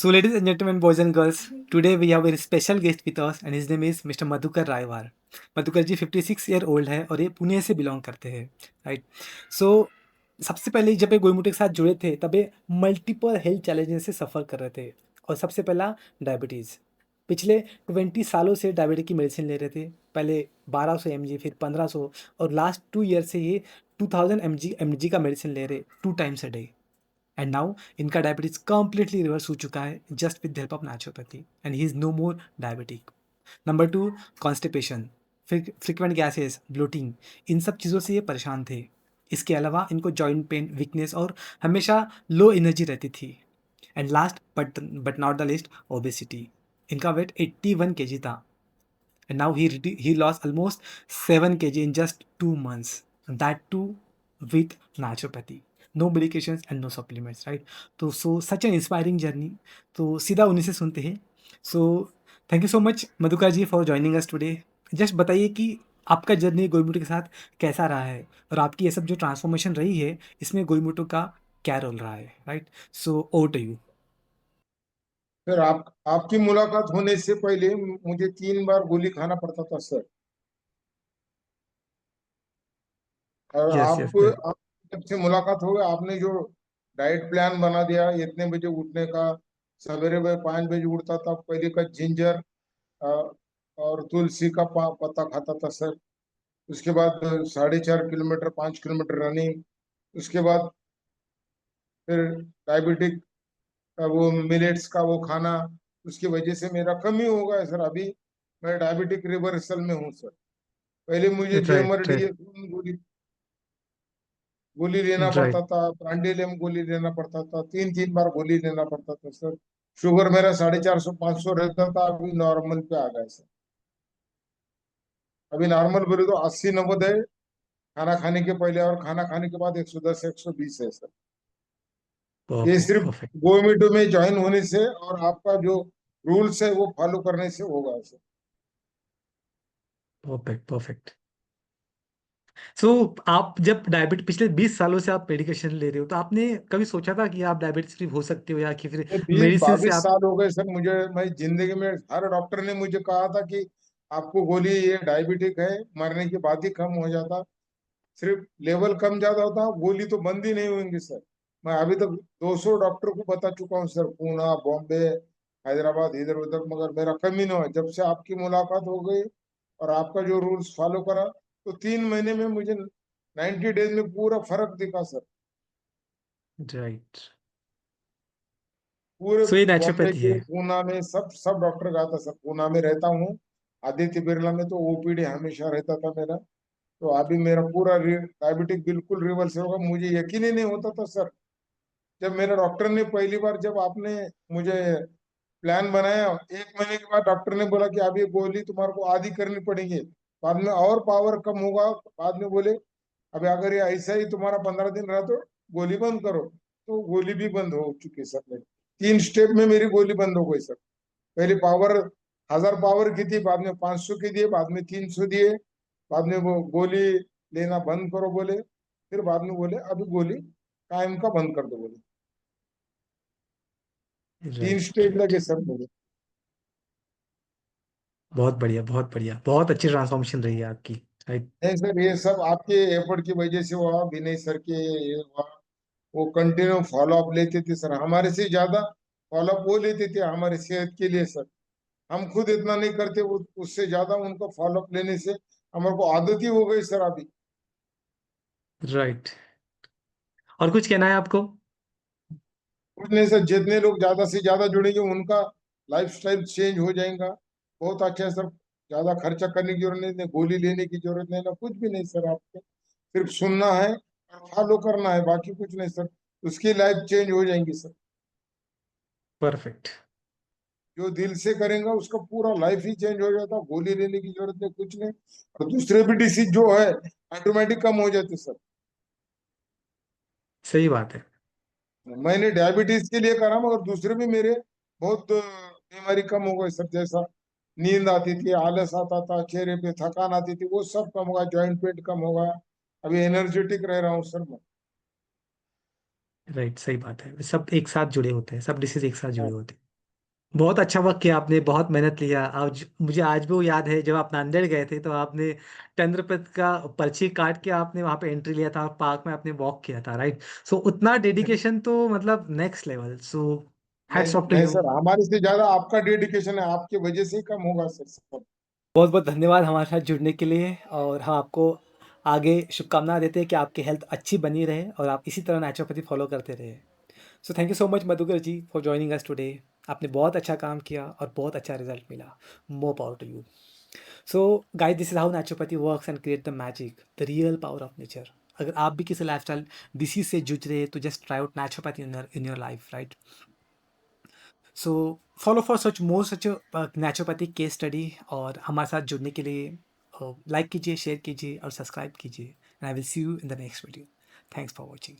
So, ladies and gentlemen, boys and girls, today we have a very special guest with us, and his name is Mr. Madhukar Raiwar. Madhukar ji 56 year old है और ये पुणे से belong करते हैं, right? सो सबसे पहले जब ये गोईमुटे के साथ जुड़े थे तब ये मल्टीपल हेल्थ चैलेंजेस से सफ़र कर रहे थे, और सबसे पहला डायबिटीज़। पिछले 20 सालों से डायबिटीज की मेडिसिन ले रहे थे। पहले 1200 mg, फिर 1500, और लास्ट 2 ईयर से ये 2000 mg का मेडिसिन ले रहे 2 times a day. And now इनका डायबिटीज कंप्लीटली रिवर्स हो चुका है just with help of naturopathy, and he is no more diabetic. Number two, constipation, frequent gases, bloating, इन सब चीज़ों से ये परेशान थे। इसके अलावा इनको जॉइंट पेन, वीकनेस और हमेशा लो एनर्जी रहती थी। And last but not the list, obesity. इनका वेट 81 kg था, and now he lost almost 7 kg in just 2 months, and that too with naturopathy, no medications and no supplements, right? तो so such an inspiring journey। तो सीधा उन्हीं से सुनते हैं। So thank you so much Madhukar ji for joining us today. Just बताइए कि आपका जर्नी गोईमुटो के साथ कैसा रहा है, और आपकी ये सब जो ट्रांसफॉर्मेशन रही है इसमें गोईमुटो का क्या रोल रहा है, right? So over to you. Sir आपकी मुलाकात होने से पहले मुझे 3 बार गोली खाना पड़ता था सर। और यस यस सर। आप जब से मुलाकात हो गई, आपने जो डाइट प्लान बना दिया इतने बजे उठने का। सवेरे में 5 बजे उठता था, पहले का जिंजर अ, और तुलसी का पत्ता खाता था सर। उसके बाद 4.5 किलोमीटर 5 किलोमीटर रनिंग। उसके बाद फिर डायबिटिक वो मिलेट्स का वो खाना। उसकी वजह से मेरा कम ही हो गया सर। अभी मैं डायबिटिक रिवर्सल में हूँ सर। पहले मुझे राइट जेएमआरडी राइट गोली गोली लेना पड़ता राइट। था, ब्रांडिलम गोली लेना पड़ता था, 3 3 बार गोली लेना पड़ता था सर। शुगर मेरा 450 500 रहता था, अभी नॉर्मल पे आ गया सर। अभी नॉर्मल बोले तो 80 90 है खाना खाने के पहले, और खाना खाने के बाद 110 120 है सर। ये परफेक्ट सिर्फ परफेक्ट गोमीटो में ज्वाइन होने से और आपका जो रूल्स है वो फॉलो करने से होगा सर। Perfect perfect. सो आप जब डायबिटीज पिछले 20 सालों से आप मेडिकेशन ले रहे हो, तो आपने कभी सोचा था कि आप डायबिटीज फ्री हो सकते हो, या कि फिर ये बीस मेडिसिन से बाईस आप? साल हो गए सर मुझे। मैं जिंदगी में हर डॉक्टर ने मुझे कहा था कि आपको गोली ये डायबिटिक है, मरने के बाद ही कम हो जाता। सिर्फ लेवल कम ज्यादा होता, गोली तो बंद ही नहीं होंगी सर। मैं अभी तक 200 डॉक्टर को बता चुका हूँ सर, पूना बॉम्बे हैदराबाद इधर उधर, मगर मेरा कम ही नहीं हुआ। जब से आपकी मुलाकात हो गई और आपका जो रूल्स फॉलो करा, तो 3 महीने में मुझे 90 डेज में पूरा फर्क दिखा सर। राइट। पूरे सो ये बॉम्बे नेचुरोपैथी के, है। पूना में, सब सब डॉक्टर का था सर। पूना में रहता हूँ, आदित्य बिरला में, तो ओपीडी हमेशा रहता था मेरा। तो अभी मेरा पूरा डायबिटिक बिल्कुल रिवर्स होगा, मुझे यकीन ही नहीं होता था सर। जब मेरे डॉक्टर ने पहली बार, जब आपने मुझे प्लान बनाया, 1 महीने के बाद डॉक्टर ने बोला कि अब ये गोली तुम्हारे को आधी करनी पड़ेगी, बाद में और पावर कम होगा। बाद में बोले अभी अगर ये ऐसा ही तुम्हारा 15 दिन रहा तो गोली बंद करो। तो गोली भी बंद हो चुकी है सर मेरी। 3 स्टेप में मेरी गोली बंद हो गई सर। पहले पावर 1000 पावर की थी, बाद में 500 की दिए, बाद में 300 दिए। बाद में वो गोली लेना बंद करो बोले। फिर बाद में बोले अभी गोली कायम का बंद कर दो बोले। तीन राइट स्टेज राइट। लगे सर मेरे। बहुत बढ़िया बहुत बढ़िया, बहुत अच्छी ट्रांसफॉर्मेशन रही है आपकी, राइट। नहीं सर, ये सब आपके एफर्ट की वजह से हुआ, विनय सर के ये हुआ। वो कंटिन्यू फॉलो अप लेते थे सर, हमारे से ज्यादा फॉलो अप वो लेते थे हमारे सेहत के लिए सर। हम खुद इतना नहीं करते, वो उससे ज्यादा उनको फॉलो अप लेने से हमारे को आदत ही हो गई सर अभी। राइट। और कुछ कहना है आपको? कुछ नहीं सर, जितने लोग ज्यादा से ज्यादा जुड़ेंगे उनका लाइफस्टाइल चेंज हो जाएगा। बहुत अच्छा है सर। ज्यादा खर्चा करने की जरूरत नहीं, नहीं गोली लेने की जरूरत नहीं, ना कुछ भी नहीं सर। आपको सिर्फ सुनना है और फॉलो करना है, बाकी कुछ नहीं सर। उसकी लाइफ चेंज हो जाएंगी सर। परफेक्ट। जो दिल से करेगा उसका पूरा लाइफ ही चेंज हो जाता। गोली लेने की जरूरत नहीं, कुछ नहीं। और दूसरे भी डिसीज जो है ऑटोमेटिक कम हो जाते सर। सही बात है। मैंने डायबिटीज के लिए करा, मगर दूसरे भी मेरे बहुत बीमारी कम हो गई सर। जैसा नींद आती थी, आलस आता था, चेहरे पे थकान आती थी, वो सब कम होगा, जॉइंट पेन कम होगा। अभी एनर्जेटिक रह रहा हूँ सर मैं। राइट, सही बात है, सब एक साथ जुड़े होते हैं, सब डिसीज एक साथ जुड़े हाँ। होते हैं। बहुत अच्छा वर्क किया आपने, बहुत मेहनत लिया। आज मुझे आज भी वो याद है, जब आप नांदेड़ गए थे तो आपने 10 रुपए का पर्ची काट के आपने वहाँ पे एंट्री लिया था, पार्क में आपने वॉक किया था, राइट? सो उतना डेडिकेशन तो मतलब नेक्स्ट लेवल। सो नहीं हैट्स ऑफ टू नहीं यू। सर, हमारे से ज्यादा आपका डेडिकेशन है, आपकी वजह से ही कम होगा सर सब। बहुत बहुत धन्यवाद हमारे साथ जुड़ने के लिए, और हम आपको आगे शुभकामनाएं देते हैं कि आपकी हेल्थ अच्छी बनी रहे और आप इसी तरह नेचुरोपैथी फॉलो करते रहे। So thank you so much Madhukar ji for joining us today. आपने बहुत अच्छा काम किया और बहुत अच्छा रिजल्ट मिला। More power to you. So guys, this is how naturopathy works and create the magic, the real power of nature. अगर आप भी किसी लाइफस्टाइल डिसीज से जूझ रहे हैं तो just try out naturopathy in your life, right? So follow for such more such naturopathic case study, और हमारे साथ जुड़ने के लिए लाइक कीजिए, शेयर कीजिए और सब्सक्राइब कीजिए। And I will see you in the next video. Thanks for watching.